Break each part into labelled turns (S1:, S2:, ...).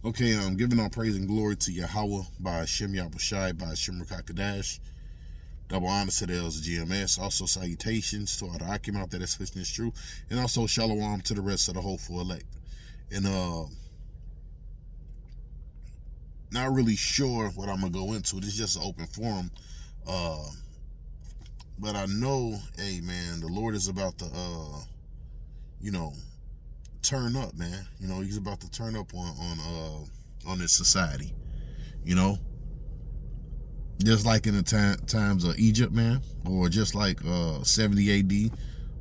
S1: Okay, I'm giving all praise and glory to Yahweh by Shem Yahushai by Shem Rakakadash. Double honor to the LGMS. Also salutations to all the Akim out there that's listening is true. And also shalom to the rest of the hopeful elect. And not really sure what I'm gonna go into. This is just an open forum. But I know, hey man, the Lord is about to you know, turn up, man. You know, he's about to turn up on this society. You know, just like in the times of Egypt, man, or just like 70 AD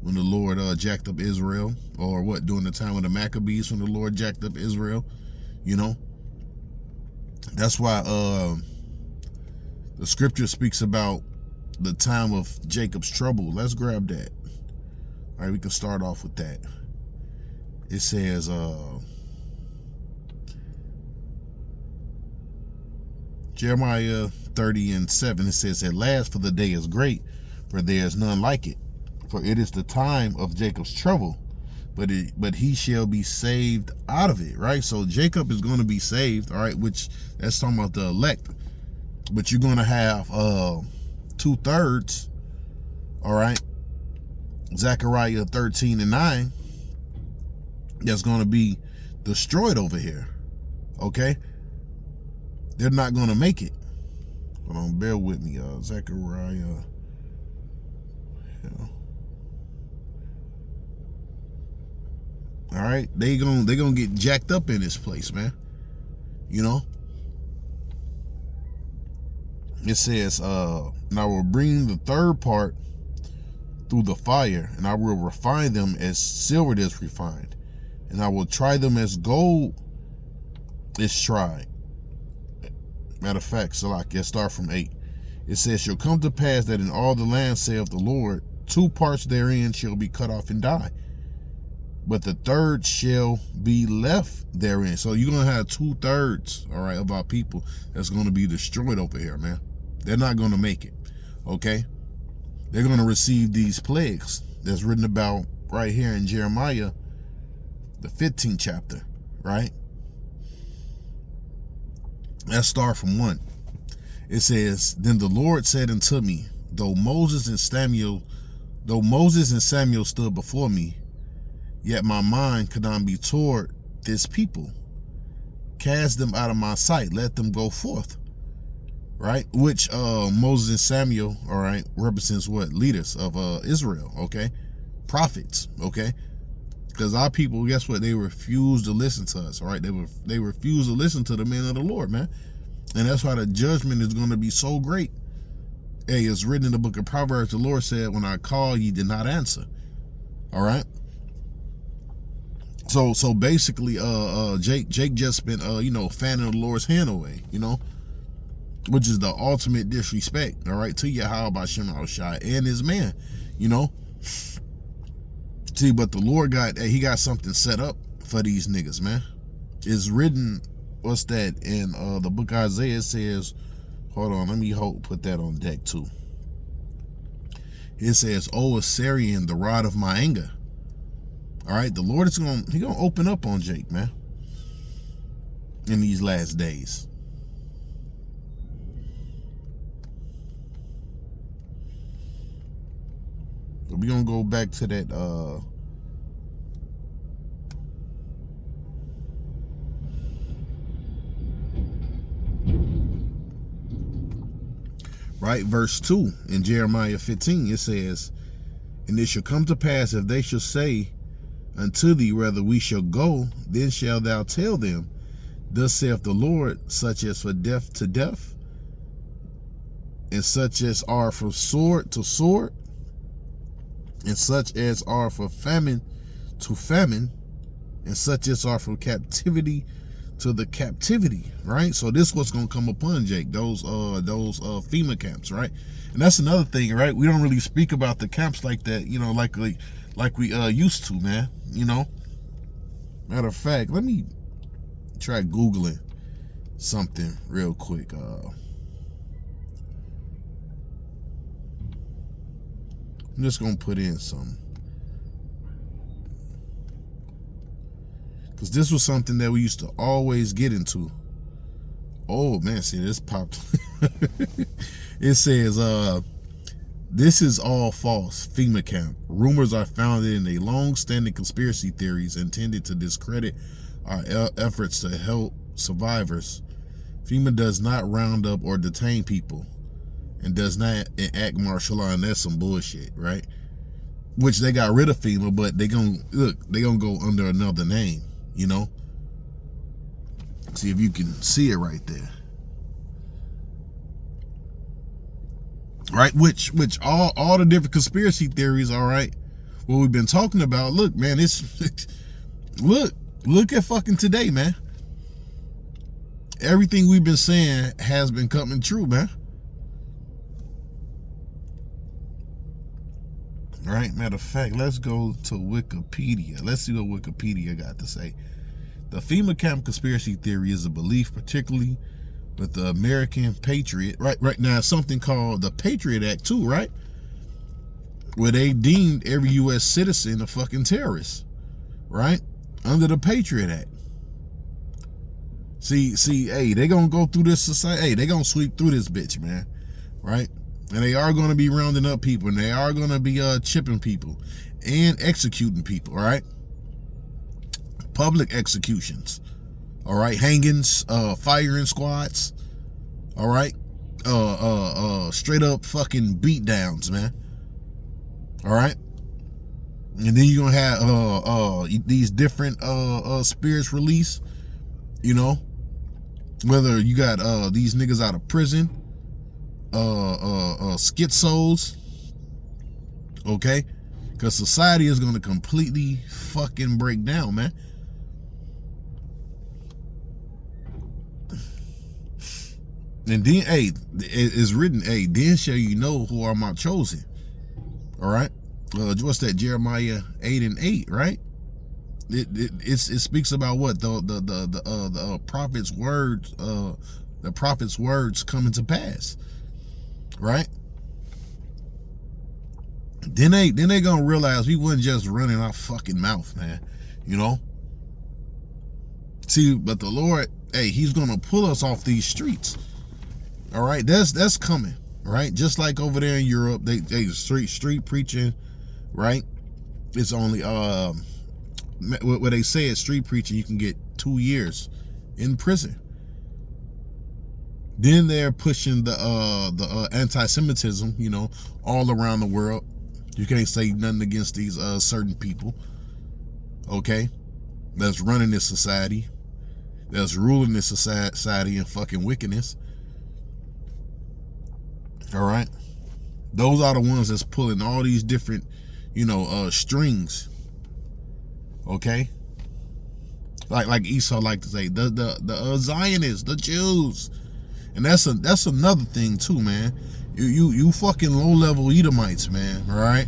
S1: when the Lord jacked up Israel, or what, during the time of the Maccabees when the Lord jacked up Israel. You know, that's why the scripture speaks about the time of Jacob's trouble. Let's grab that. All right, we can start off with that. It says Jeremiah 30:7, it says, "At last, for the day is great, for there is none like it. For it is the time of Jacob's trouble, but he shall be saved out of it." Right? So Jacob is going to be saved, all right, which that's talking about the elect. But you're going to have 2/3, all right, Zechariah 13:9, that's going to be destroyed over here. Okay? They're not going to make it. Hold on, bear with me, Zechariah. Yeah. All right, they gonna get jacked up in this place, man. You know. It says, "And I will bring the third part through the fire, and I will refine them as silver is refined, and I will try them as gold is tried." Matter of fact, Salak, let's start from 8. It says, "Shall come to pass that in all the land, saith the Lord, 2 parts therein shall be cut off and die, but the third shall be left therein." So you're going to have 2/3, all right, of our people that's going to be destroyed over here, man. They're not going to make it, okay? They're going to receive these plagues that's written about right here in Jeremiah, the 15th chapter, right? Let's start from 1. It says, "Then the Lord said unto me, though Moses and Samuel stood before me, yet my mind could not be toward this people. Cast them out of my sight, let them go forth." Right? Which Moses and Samuel, all right, represents what? Leaders of Israel, okay? Prophets, okay? Because our people, guess what? They refuse to listen to us, all right? They refuse to listen to the men of the Lord, man. And that's why the judgment is going to be so great. Hey, it's written in the book of Proverbs, the Lord said, "When I call, ye did not answer." All right? So basically, Jake just been, fanning the Lord's hand away, you know? Which is the ultimate disrespect, all right, to Yahweh by Shem Yahushai and his man, you know? See, but the Lord got something set up for these niggas, man. It's written, what's that, in the book of Isaiah. It says, hold on, let me put that on deck too. It says, "O Assyrian, the rod of my anger." All right, the Lord is gonna open up on Jake, man, in these last days. We're gonna go back to that right, verse 2 in Jeremiah 15. It says, "And it shall come to pass, if they shall say unto thee, whether we shall go, then shalt thou tell them, Thus saith the Lord, such as for death to death, and such as are from sword to sword, and such as are for famine to famine, and such as are from captivity to the captivity." Right? So this is what's gonna come upon Jake, those FEMA camps, right? And that's another thing, right? We don't really speak about the camps like that, you know, like we used to, man. You know? Matter of fact, let me try Googling something real quick. I'm just gonna put in some, Because this was something that we used to always get into. Oh man, see this popped. It says, this is all false. FEMA camp. Rumors are founded in a long-standing conspiracy theories intended to discredit our efforts to help survivors. FEMA does not round up or detain people and does not enact martial law, and that's some bullshit, right? Which they got rid of FEMA, but they gonna go under another name, you know? See if you can see it right there. Right, which all the different conspiracy theories, all right, what we've been talking about. Look, man, it's look at fucking today, man. Everything we've been saying has been coming true, man. All right, matter of fact, let's go to Wikipedia. Let's see what Wikipedia got to say. The FEMA camp conspiracy theory is a belief, particularly with the American Patriot, right now, something called the Patriot Act too, right? Where they deemed every U.S. citizen a fucking terrorist, right? Under the Patriot Act. See, hey, they gonna go through this society. Hey, they gonna sweep through this bitch, man, right? And they are gonna be rounding up people, and they are gonna be chipping people and executing people, right? Public executions. All right, hangings, firing squads, all right, straight up fucking beat downs, man. All right, and then you're gonna have these different spirits release, you know, whether you got these niggas out of prison, schizos, okay, because society is gonna completely fucking break down, man. And then, hey, it's written, hey, then shall you know who are my chosen. All right. What's that? Jeremiah 8:8, right? It speaks about what the prophet's words, the prophet's words coming to pass, right? Then they gonna realize we wasn't just running our fucking mouth, man. You know. See, but the Lord, hey, He's gonna pull us off these streets. All right, that's coming, right? Just like over there in Europe, they street preaching, right? It's only what they say is street preaching. You can get 2 years in prison. Then they're pushing the anti-Semitism, you know, all around the world. You can't say nothing against these certain people, okay? That's running this society, that's ruling this society in fucking wickedness. All right, those are the ones that's pulling all these different, you know, strings. Okay, like Esau like to say, the Zionists, the Jews, and that's another thing too, man. You fucking low level Edomites, man. All right,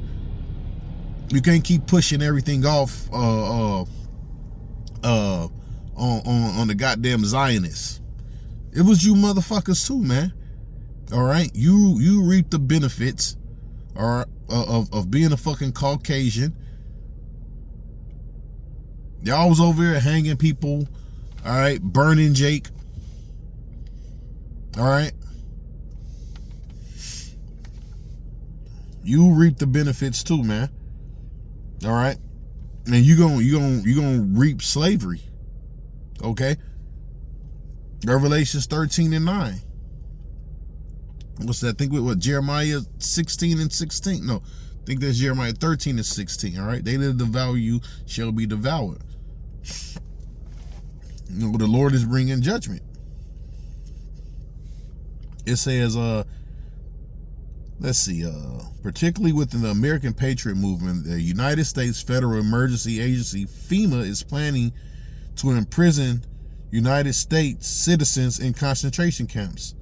S1: you can't keep pushing everything off on the goddamn Zionists. It was you motherfuckers too, man. All right, you reap the benefits, all right, of being a fucking Caucasian. Y'all was over here hanging people, all right, burning Jake, all right. You reap the benefits too, man. All right, and you gonna reap slavery, okay? Revelations 13:9. What's that? I think what Jeremiah 16:16. No, I think that's Jeremiah 13:16. All right, they that devour you shall be devoured. You know, the Lord is bringing judgment. It says, let's see, particularly within the American Patriot Movement, the United States Federal Emergency Agency, FEMA, is planning to imprison United States citizens in concentration camps,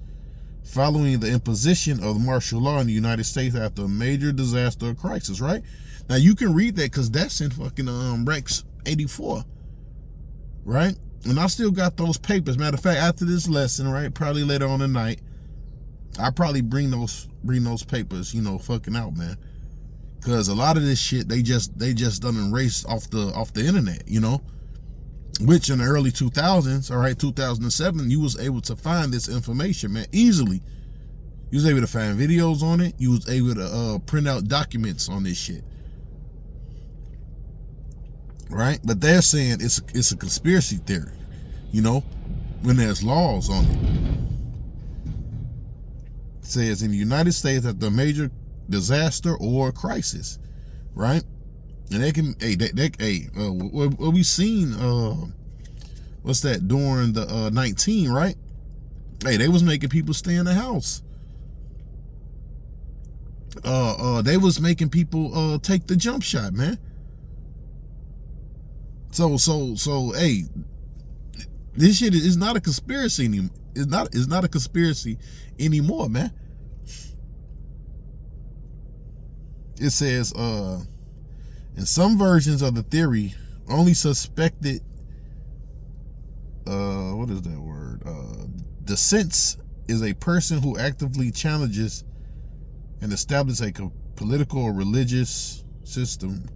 S1: following the imposition of martial law in the United States after a major disaster or crisis, right? Now, you can read that because that's in fucking Rex 84, right? And I still got those papers. Matter of fact, after this lesson, right, probably later on tonight, I probably bring those papers, you know, fucking out, man. Because a lot of this shit, they just done erased off the internet, you know? which in the early 2000s, all right, 2007, you was able to find this information, man, easily. You was able to find videos on it. You was able to print out documents on this shit, right? But they're saying it's a conspiracy theory, you know, when there's laws on it. It says in the United States after a major disaster or crisis, right? And they can, what we seen, what's that, during the 19, right? Hey, they was making people stay in the house. They was making people take the jump shot, man. So, hey, this shit is not a conspiracy anymore. It's not a conspiracy anymore, man. It says, in some versions of the theory, only suspected, what is that word? Dissents is a person who actively challenges and establishes a political or religious system.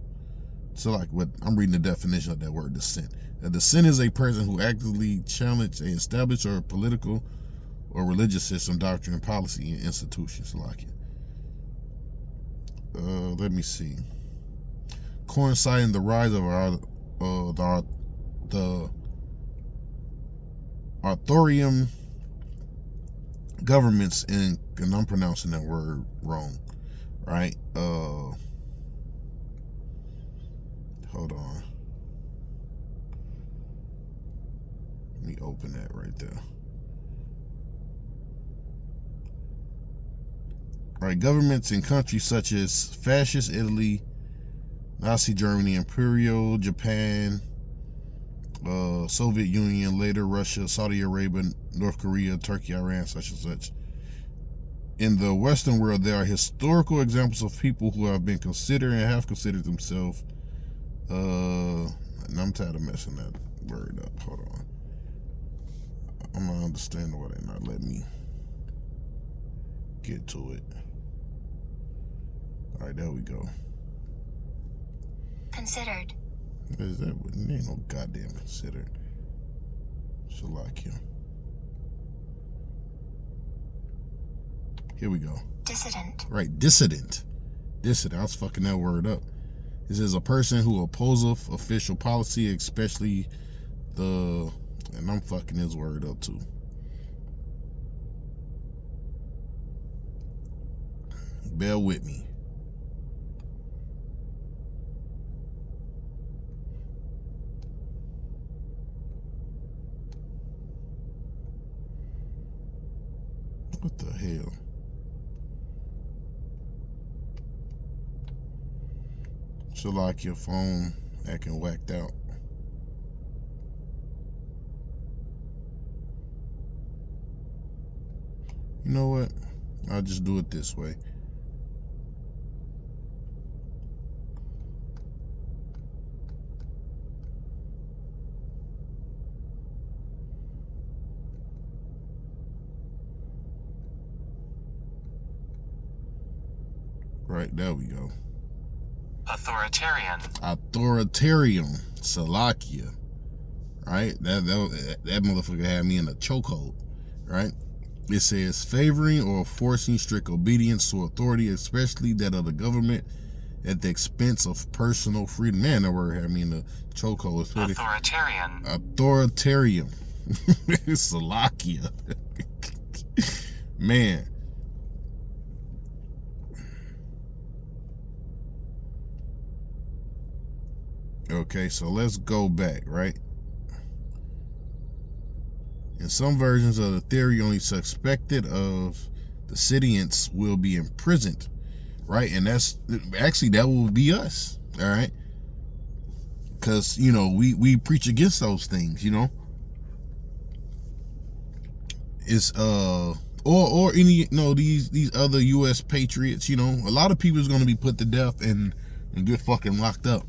S1: So like what I'm reading the definition of that word, dissent. A dissent is a person who actively challenges a established or political or religious system, doctrine, policy, and institutions. Like it. Let me see. Coinciding the rise of the authorium governments and I'm pronouncing that word wrong, right? Hold on. Let me open that right there. Right, governments in countries such as fascist Italy, Nazi Germany, Imperial Japan, Soviet Union, later Russia, Saudi Arabia, North Korea, Turkey, Iran, such and such. In the Western world, there are historical examples of people who have been considered and have considered themselves. And I'm tired of messing that word up. Hold on. I'm not understanding why they're not letting me get to it. All right, there we go.
S2: Considered.
S1: Is that? There ain't no goddamn considered. Shalakia. Here we go.
S2: Dissident.
S1: Right, dissident. Dissident. I was fucking that word up. This is a person who opposes official policy, especially the, and I'm fucking his word up too. Bear with me. What the hell? So like your phone acting whacked out. You know what? I'll just do it this way. Right, there we go.
S2: Authoritarian.
S1: Authoritarian. Salakia. Right? That motherfucker had me in a chokehold. Right? It says favoring or forcing strict obedience to authority, especially that of the government, at the expense of personal freedom. Man, that word had me in a chokehold.
S2: Authoritarian.
S1: Authoritarian. Salakia. Man. Okay, so let's go back, right? In some versions of the theory, only suspected of the sedients will be imprisoned, right? And that's actually, that will be us, all right? Because, you know, we preach against those things, you know? It's, or any, you know, these other U.S. patriots, you know? A lot of people is going to be put to death and get fucking locked up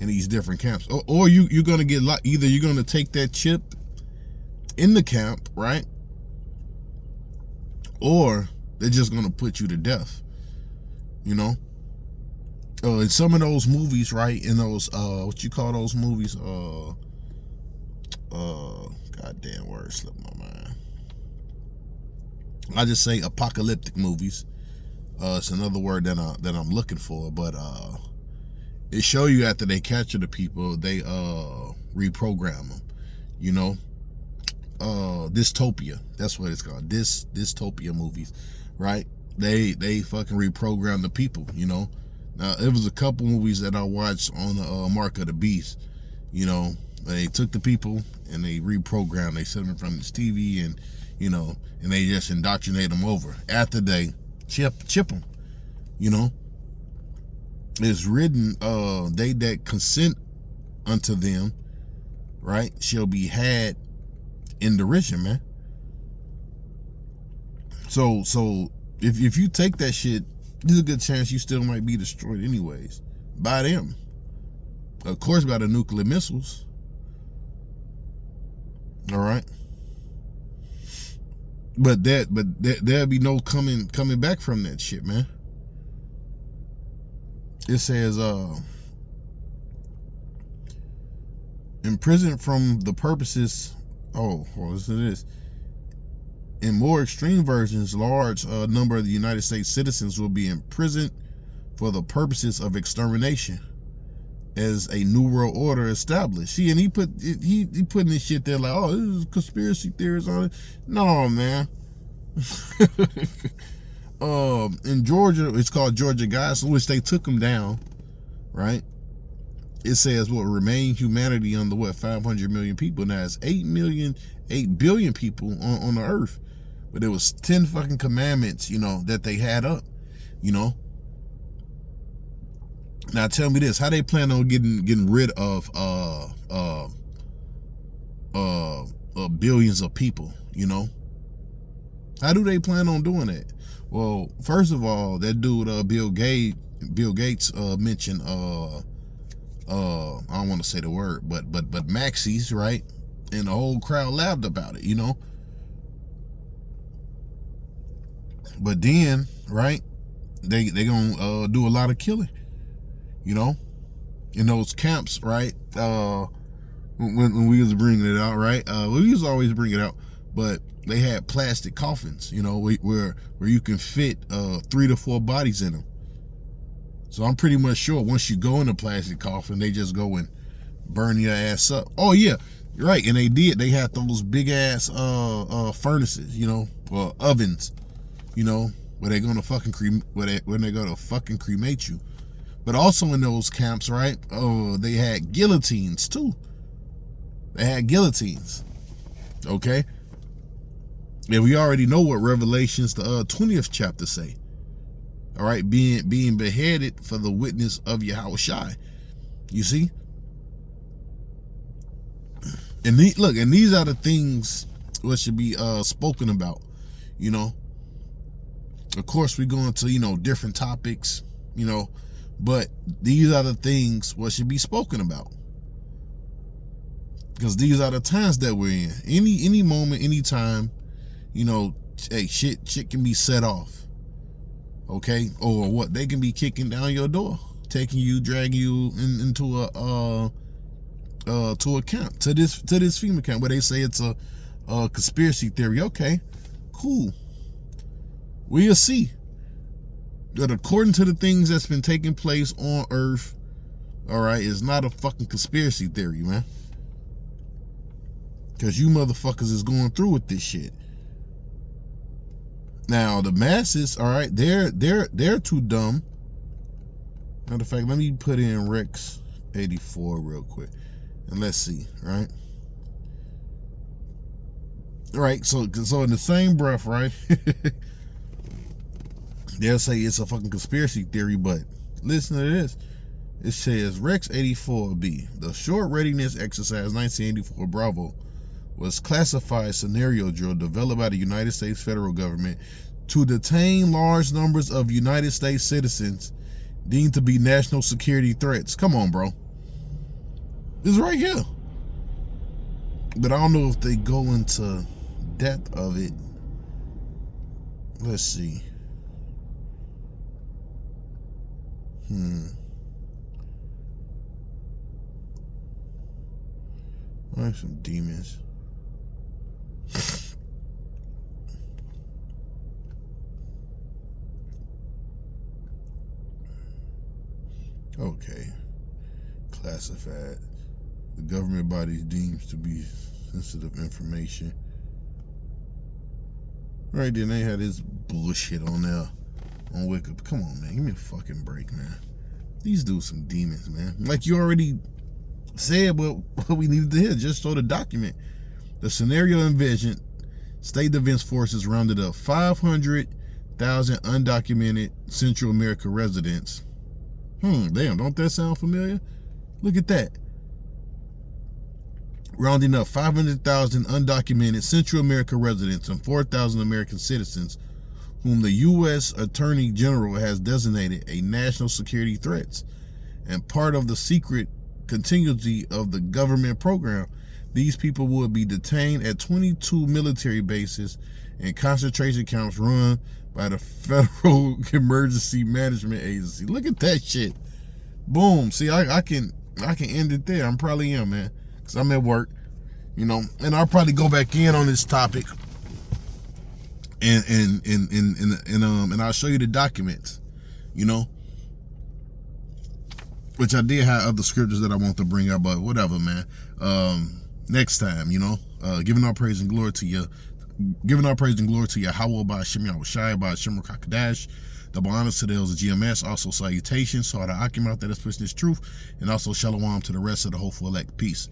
S1: in these different camps, or you're gonna get either you're gonna take that chip in the camp, right, or they're just gonna put you to death, you know. In some of those movies, right, in those what you call those movies, goddamn word slipped my mind. I just say apocalyptic movies. It's another word that I'm looking for, but it show you after they capture the people, they reprogram them. You know, dystopia. That's what it's called. Dystopia movies, right? They fucking reprogram the people. You know, now it was a couple movies that I watched on the Mark of the Beast. You know, they took the people and they reprogrammed. They set them in front of this TV and, you know, and they just indoctrinate them over. After they chip them, you know. It's written, they that consent unto them, right, shall be had in derision, man. So if you take that shit, there's a good chance you still might be destroyed anyways by them. Of course, by the nuclear missiles. All right. But there'll be no coming back from that shit, man. It says, imprisoned from the purposes. Oh, well, listen to this. In more extreme versions, large number of the United States citizens will be imprisoned for the purposes of extermination as a new world order established. See, and he putting this shit there like, oh, this is conspiracy theories on it. No, man. In Georgia, it's called Georgia Guides, which they took them down, right? It says what remain humanity on the 500 million people. Now it's 8 billion people on the earth. But there was 10 fucking commandments, you know, that they had up, you know. Now tell me this, how they plan on getting rid of billions of people, you know? How do they plan on doing that? Well, first of all, that dude Bill Gates mentioned I don't want to say the word, but Maxis, right? And the whole crowd laughed about it, you know. But then, right, they gonna do a lot of killing, you know, in those camps, right? When we was bringing it out, right? We used to always bring it out, but they had plastic coffins, you know, where you can fit 3 to 4 bodies in them. So I'm pretty much sure once you go in a plastic coffin, they just go and burn your ass up. Oh yeah, right. And they had those big ass furnaces, you know, or ovens, you know, where they're gonna fucking when they're gonna fucking cremate you. But also in those camps, right? Oh, they had guillotines too. They had guillotines. Okay. And we already know what Revelations, the 20th chapter say. All right, being beheaded for the witness of Yahushua. You see? And these are the things what should be spoken about, you know. Of course, we go into, you know, different topics, you know, but these are the things what should be spoken about. Because these are the times that we're in. Any moment, any time, you know, hey, shit can be set off. Okay? Or what? They can be kicking down your door, taking you, dragging you into a to a camp, to this FEMA camp where they say it's a conspiracy theory. Okay, cool. We'll see. But according to the things that's been taking place on Earth, all right, it's not a fucking conspiracy theory, man. Because you motherfuckers is going through with this shit. Now the masses, all right, they're too dumb. Matter of fact, let me put in Rex 84 real quick, and let's see, right? All right, so in the same breath, right? They'll say it's a fucking conspiracy theory, but listen to this. It says Rex 84B, the short readiness exercise 1984 Bravo, was classified scenario drill developed by the United States federal government to detain large numbers of United States citizens deemed to be national security threats. Come on, bro. This is right here. But I don't know if they go into depth of it. Let's see. Like some demons. Okay. Classified. The government body deems to be sensitive information. Right then, they had this bullshit on there on Wikipedia. Come on, man. Give me a fucking break, man. These dudes some demons, man. Like you already said what we needed to hear. Just show the document. The scenario envisioned, state defense forces rounded up 500,000 undocumented Central America residents. Damn, don't that sound familiar? Look at that. Rounding up 500,000 undocumented Central America residents and 4,000 American citizens whom the U.S. Attorney General has designated a national security threats and part of the secret continuity of the government program. These people will be detained at 22 military bases and concentration camps run by the Federal Emergency Management Agency. Look at that shit. Boom. See, I can end it there. I'm probably in, man, because I'm at work, you know, and I'll probably go back in on this topic and I'll show you the documents, you know, which I did have other scriptures that I want to bring up, but whatever, man. Next time, you know, giving all praise and glory to you. Giving all praise and glory to Yahweh by Shem Yahushai by Shem Kakadash. Double honors to the elders of GMS. Also salutations. So to Akim out there that's pushing this truth. And also shalom to the rest of the hopeful elect. Peace.